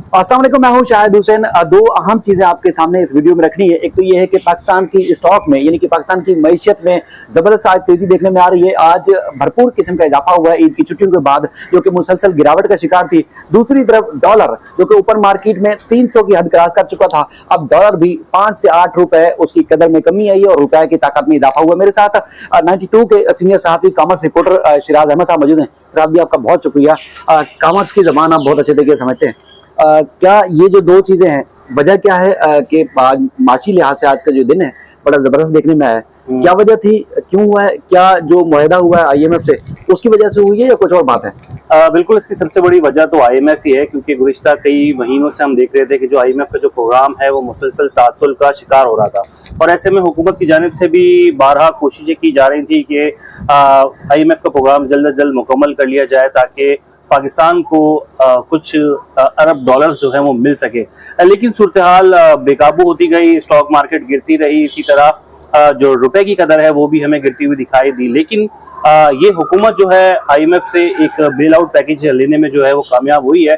अस्सलाम वालेकुम, मैं हूं शाहिद हुसैन। दो अहम चीजें आपके सामने इस वीडियो में रखनी है। एक तो ये है कि पाकिस्तान की स्टॉक में यानी कि पाकिस्तान की मईशत में जबरदस्त आज तेजी देखने में आ रही है। आज भरपूर किस्म का इजाफा हुआ है ईद की छुट्टियों के बाद, जो कि मुसलसल गिरावट का शिकार थी। दूसरी तरफ डॉलर, जो कि ऊपर मार्केट में 300 की हद क्रॉस कर चुका था, अब डॉलर भी 5 से 8 रुपए उसकी कदर में कमी आई है और रुपए की ताकत में इजाफा हुआ। मेरे साथ 92 के सीनियर सहाफी कॉमर्स रिपोर्टर शिराज अहमद साहब मौजूद हैं। सिराज भी आपका बहुत शुक्रिया। कॉमर्स की जबान आप बहुत अच्छे तरीके से समझते हैं। क्या ये जो दो चीजें हैं, वजह क्या है कि माशी लिहाज से आज का जो दिन है बड़ा जबरदस्त देखने में आया है? क्या वजह थी, क्यों हुआ है? क्या जो मुआहदा हुआ है आईएमएफ से उसकी वजह से हुई है या कुछ और बात है? बिल्कुल, इसकी सबसे बड़ी वजह तो आईएमएफ ही है, क्योंकि गुज़िश्ता कई महीनों से हम देख रहे थे कि जो आईएमएफ का जो प्रोग्राम है वो मुसलसल तातुल का शिकार हो रहा था। और ऐसे में हुकूमत की जानिब से भी बारहा कोशिशें की जा रही थी कि आईएमएफ का प्रोग्राम जल्द अज जल्द मुकम्मल कर लिया जाए, ताकि पाकिस्तान को कुछ अरब डॉलर्स जो है वो मिल सके। लेकिन सूरत हाल बेकाबू होती गई, स्टॉक मार्केट गिरती रही, इसी तरह जो रुपए की कदर है वो भी हमें गिरती हुई दिखाई दी। लेकिन ये हुकूमत जो है आईएमएफ से एक बेल आउट पैकेज लेने में जो है वो कामयाब हुई है।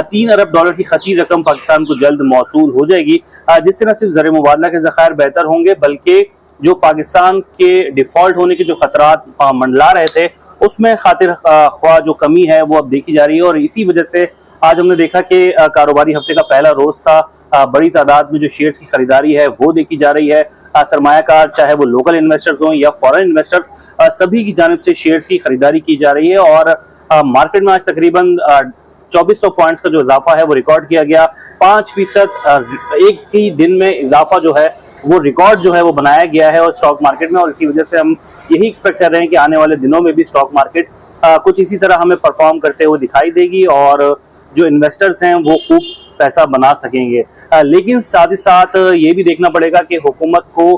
3 अरब डॉलर की खती रकम पाकिस्तान को जल्द मौसूल हो जाएगी, जिससे न सिर्फ ज़र मुबादला के ज़खायर बेहतर होंगे, बल्कि जो पाकिस्तान के डिफॉल्ट होने के जो खतरात मंडला रहे थे उसमें खातिर ख्वाह जो कमी है वो अब देखी जा रही है। और इसी वजह से आज हमने देखा कि कारोबारी हफ्ते का पहला रोज था, बड़ी तादाद में जो शेयर्स की खरीदारी है वो देखी जा रही है। सरमायाकार, चाहे वो लोकल इन्वेस्टर्स हों या फॉरेन इन्वेस्टर्स, सभी की जानिब से शेयर्स की खरीदारी की जा रही है। और मार्केट में आज तकरीबन 2400 पॉइंट्स का जो इजाफा है वो रिकॉर्ड किया गया। 5% एक ही दिन में इजाफा जो है वो रिकॉर्ड जो है वो बनाया गया है और स्टॉक मार्केट में। और इसी वजह से हम यही एक्सपेक्ट कर रहे हैं कि आने वाले दिनों में भी स्टॉक मार्केट कुछ इसी तरह हमें परफॉर्म करते हुए दिखाई देगी और जो इन्वेस्टर्स हैं वो खूब पैसा बना सकेंगे। लेकिन साथ ही साथ ये भी देखना पड़ेगा कि हुकूमत को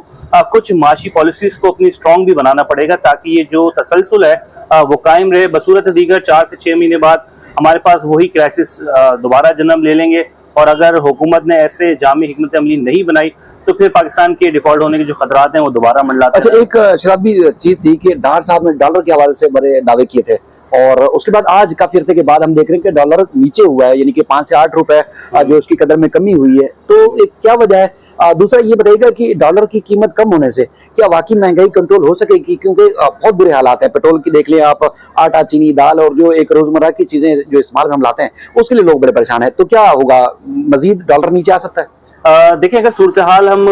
कुछ माशी पॉलिसीज को अपनी स्ट्रॉन्ग भी बनाना पड़ेगा, ताकि ये जो तसलसल है वो कायम रहे। बसूरत दीगर 4 से 6 महीने बाद हमारे पास वही क्राइसिस दोबारा जन्म ले लेंगे। और अगर हुकूमत ने ऐसे जामी हिकमत अमली नहीं बनाई तो फिर पाकिस्तान के डिफॉल्ट होने के जो खतरात हैं वो दोबारा मंडलाते हैं। अच्छा, एक शराबी चीज थी कि डार साहब ने डॉलर के हवाले से बड़े दावे किए थे और उसके बाद आज काफी अरसे के बाद हम देख रहे हैं कि डॉलर नीचे हुआ है, यानी कि 5 से 8 रुपए जो उसकी कदर में कमी हुई है। तो एक क्या वजह है? दूसरा ये बताइएगा कि डॉलर की कीमत कम होने से क्या वाकई महंगाई कंट्रोल हो सकेगी? क्योंकि बहुत बुरे हालात है। पेट्रोल की देख लें आप, आटा, चीनी, दाल और जो एक रोजमर्रा की चीजें जो इस्तेमाल में हम लाते हैं उसके लिए लोग बड़े परेशान है। तो क्या होगा, मजीद डॉलर नीचे आ सकता है? देखिए, अगर सूरत हाल हम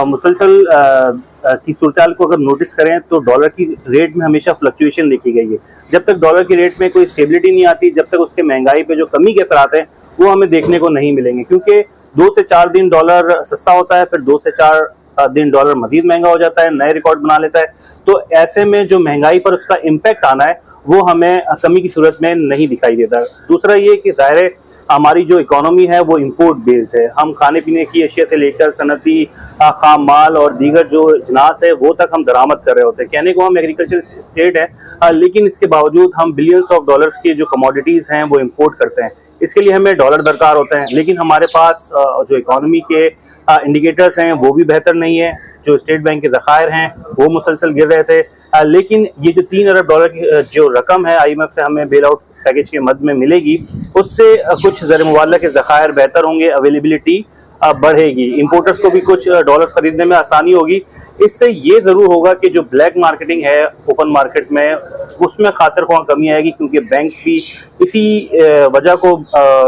मुसलसल की सूरत हाल को अगर नोटिस करें तो डॉलर की रेट में हमेशा फ्लक्चुएशन देखी गई है। जब तक डॉलर की रेट में कोई स्टेबिलिटी नहीं आती, जब तक उसके महंगाई पे जो कमी के असरात हैं वो हमें देखने को नहीं मिलेंगे। क्योंकि 2 से 4 दिन डॉलर सस्ता होता है, फिर 2 से 4 दिन डॉलर मजीद महंगा हो जाता है, नए रिकॉर्ड बना लेता है। तो ऐसे में जो महंगाई पर उसका इम्पैक्ट आना है वो हमें कमी की सूरत में नहीं दिखाई देता। दूसरा ये कि ज़ाहिर है हमारी जो इकोनॉमी है वो इंपोर्ट बेस्ड है। हम खाने पीने की अशिया से लेकर सनती खाम माल और दीगर जो अजनास है वो तक हम दरामद कर रहे होते हैं। कहने को हम एग्रीकल्चर स्टेट है, लेकिन इसके बावजूद हम बिलियंस ऑफ डॉलर्स के जो कमोडिटीज़ हैं वो इम्पोर्ट करते हैं। इसके लिए हमें डॉलर दरकार होते हैं, लेकिन हमारे पास जो इकोनॉमी के इंडिकेटर्स हैं वो भी बेहतर नहीं है। जो स्टेट बैंक के ज़खायर हैं वो मुसलसल गिर रहे थे। लेकिन ये जो 3 अरब डॉलर की जो रकम है आईएमएफ से हमें बेल आउट पैकेज के मद में मिलेगी, उससे कुछ ज़र मुबादला के ज़खायर बेहतर होंगे, अवेलेबिलिटी बढ़ेगी, इंपोर्टर्स को भी कुछ डॉलर्स खरीदने में आसानी होगी। इससे ये ज़रूर होगा कि जो ब्लैक मार्केटिंग है ओपन मार्केट में उसमें खातिर ख्वाह कमी आएगी, क्योंकि बैंक भी इसी वजह को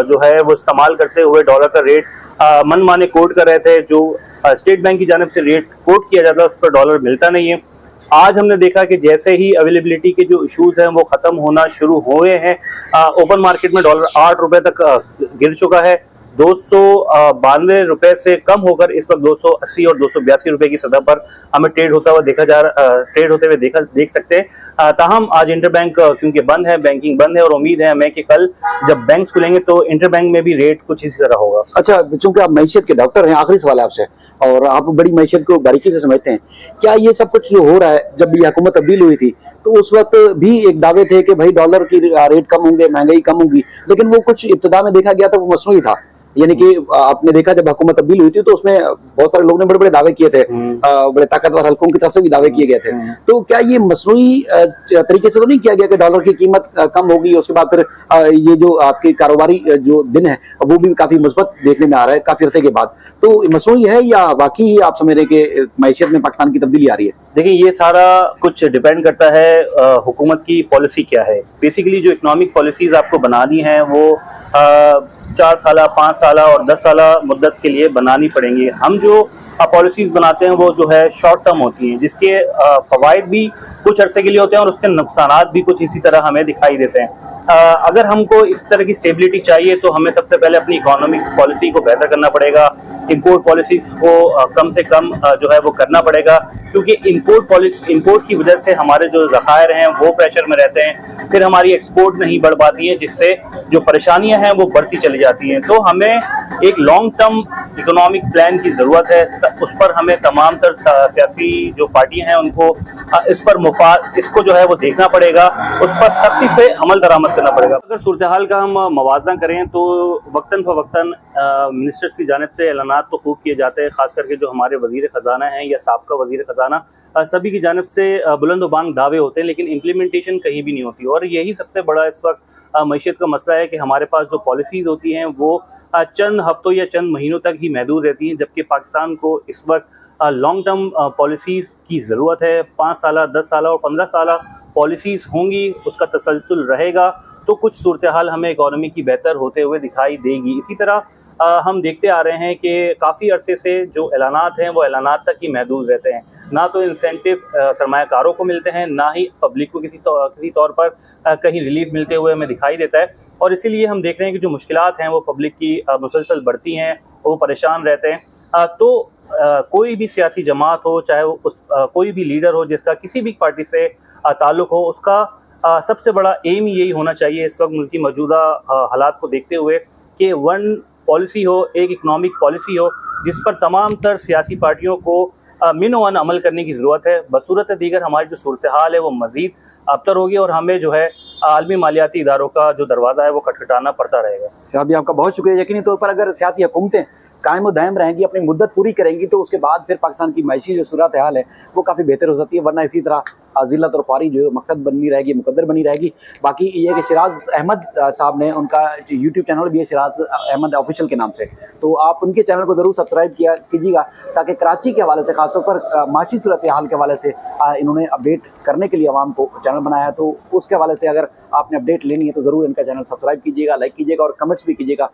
जो है वो इस्तेमाल करते हुए डॉलर का रेट मन माने कोट कर रहे थे। जो स्टेट बैंक की जानिब से रेट कोट किया जाता है उस पर डॉलर मिलता नहीं है। आज हमने देखा कि जैसे ही अवेलेबिलिटी के जो इश्यूज हैं वो खत्म होना शुरू हुए हैं, ओपन मार्केट में डॉलर 8 रुपए तक गिर चुका है। 292 रुपए से कम होकर इस वक्त 280 और 282 रुपए की सतह पर हमें ट्रेड होते हुए देख सकते हैं। ताहम आज इंटरबैंक क्योंकि बंद है, बैंकिंग बंद है, और उम्मीद है हमें कि कल जब बैंक खुलेंगे तो इंटरबैंक में भी रेट कुछ इसी तरह होगा। अच्छा, चूंकि आप मैशियत के डॉक्टर हैं, आखिरी सवाल है आपसे और आप बड़ी मैशियत को बारीकी से समझते हैं, क्या ये सब कुछ जो हो रहा है, जब ये हुकूमत तब्दील हुई थी तो उस वक्त भी एक दावे थे कि भाई डॉलर की रेट कम होंगे, महंगाई कम होगी, लेकिन वो कुछ इब्तिदा में देखा गया था वो मसनूई था। यानी कि आपने देखा जब हुकूमत तब्दील हुई थी तो उसमें बहुत सारे लोगों ने बड़े बड़े दावे किए थे, बड़े ताकतवर हल्कों की तरफ से भी दावे किए गए थे। तो क्या ये मसनूई तरीके से तो नहीं किया गया कि डॉलर की कीमत कम होगी, उसके बाद फिर ये जो आपकी कारोबारी जो दिन है वो भी काफी मुस्बत देखने में आ रहा है काफी अरसे के बाद, तो मसनूई है या वाकई आप समझ रहे हैं कि मैशियत में पाकिस्तान की तब्दीली आ रही है? देखिए, ये सारा कुछ डिपेंड करता है हुकूमत की पॉलिसी क्या है। बेसिकली जो इकोनॉमिक पॉलिसीज आपको बनानी है वो 4 साल, 5 साल और 10 साल मुद्दत के लिए बनानी पड़ेंगी। हम जो पॉलिसीज बनाते हैं वो जो है शॉर्ट टर्म होती हैं, जिसके फ़वाइद भी कुछ अरसे के लिए होते हैं और उसके नुकसानात भी कुछ इसी तरह हमें दिखाई देते हैं। अगर हमको इस तरह की स्टेबिलिटी चाहिए तो हमें सबसे पहले अपनी इकोनॉमिक पॉलिसी को बेहतर करना पड़ेगा, इंपोर्ट पॉलिसीज को कम से कम जो है वो करना पड़ेगा, क्योंकि इंपोर्ट की वजह से हमारे जो ज़खायर हैं वो प्रेशर में रहते हैं, फिर हमारी एक्सपोर्ट नहीं बढ़ पाती है, जिससे जो परेशानियां हैं वो बढ़ती चली जाती हैं। तो हमें एक लॉन्ग टर्म इकोनॉमिक प्लान की ज़रूरत है, उस पर हमें तमाम तर सियासी जो पार्टियां हैं उनको इसको जो है वो देखना पड़ेगा, उस पर सख्ती से अमल दरामद करना पड़ेगा। अगर सूरत हाल का हम मवाजना करें तो वक्तन फ़वक्तन मिनिस्टर्स की जानिब से ऐलानात तो खूब किए जाते हैं, खास करके जो हमारे वज़ीर ख़जाना हैं या साबका वज़ीर ख़जाना, सभी की जानिब से बुलंद बांग दावे होते हैं, लेकिन इम्प्लीमेंटेशन कहीं भी नहीं होती। और यही सबसे बड़ा इस वक्त मैशियत का मसला है कि हमारे पास जो पॉलिसीज़ होती हैं वो चंद हफ्तों या चंद महीनों तक ही महदूद रहती हैं, जबकि पाकिस्तान को इस वक्त लॉन्ग टर्म पॉलिसीज़ की ज़रूरत है। 5 साल, 10 साल और 15 साल पॉलिसीज़ होंगी, उसका तसलसल रहेगा तो कुछ सूरत हाल हमें इकॉनमी की बेहतर होते हुए दिखाई देगी। इसी तरह हम देखते आ रहे हैं कि काफ़ी अरसे से जो ऐलानात हैं वो ऐलानात तक ही महदूद रहते हैं, ना तो इंसेंटिव सरमायाकारों को मिलते हैं, ना ही पब्लिक को किसी तौर पर कहीं रिलीफ मिलते हुए हमें दिखाई देता है। और इसीलिए हम देख रहे हैं कि जो मुश्किलात हैं वो पब्लिक की मुसलसल बढ़ती हैं, वो परेशान रहते हैं। तो कोई भी सियासी जमात हो, चाहे वो कोई भी लीडर हो जिसका किसी भी पार्टी से ताल्लुक़ हो, उसका सबसे बड़ा एम यही होना चाहिए इस वक्त मुल्क की मौजूदा हालात को देखते हुए कि वन पॉलिसी हो, एक इकनॉमिक पॉलिसी हो जिस पर तमाम तर सियासी पार्टियों को मिन-ओ-वन अमल करने की ज़रूरत है। बसूरत दीगर हमारी जो सूरत हाल है वो मज़ीद अबतर होगी और हमें जो है आलमी मालियाती इदारों का जो दरवाज़ा है वो खटखटाना पड़ता रहेगा। शाह आपका बहुत शुक्रिया। यकीनी तौर पर अगर सियासी हुकूमतें कायम व दायम रहेंगी, अपनी मुद्दत पूरी करेंगी, तो उसके बाद फिर पाकिस्तान की मैशी जो सूरत हाल है वो काफ़ी बेहतर हो सकती है, वरना इसी तरह ज़िल्लत और ख्वारी जो मकसद बनी रहेगी, मुकद्दर बनी रहेगी। बाकी ये कि शिराज अहमद साहब ने उनका यूट्यूब चैनल भी है शिराज अहमद ऑफिशियल के नाम से, तो आप उनके चैनल को ज़रूर सब्सक्राइब कीजिएगा, ताकि कराची के हवाले से, खासतौर पर माशी सूरत हाल के हवाले से इन्होंने अपडेट करने के लिए आवाम को चैनल बनाया है। तो उसके हवाले से अगर आपने अपडेट लेनी है तो ज़रूर इनका चैनल सब्सक्राइब कीजिएगा, लाइक कीजिएगा और कमेंट्स भी कीजिएगा।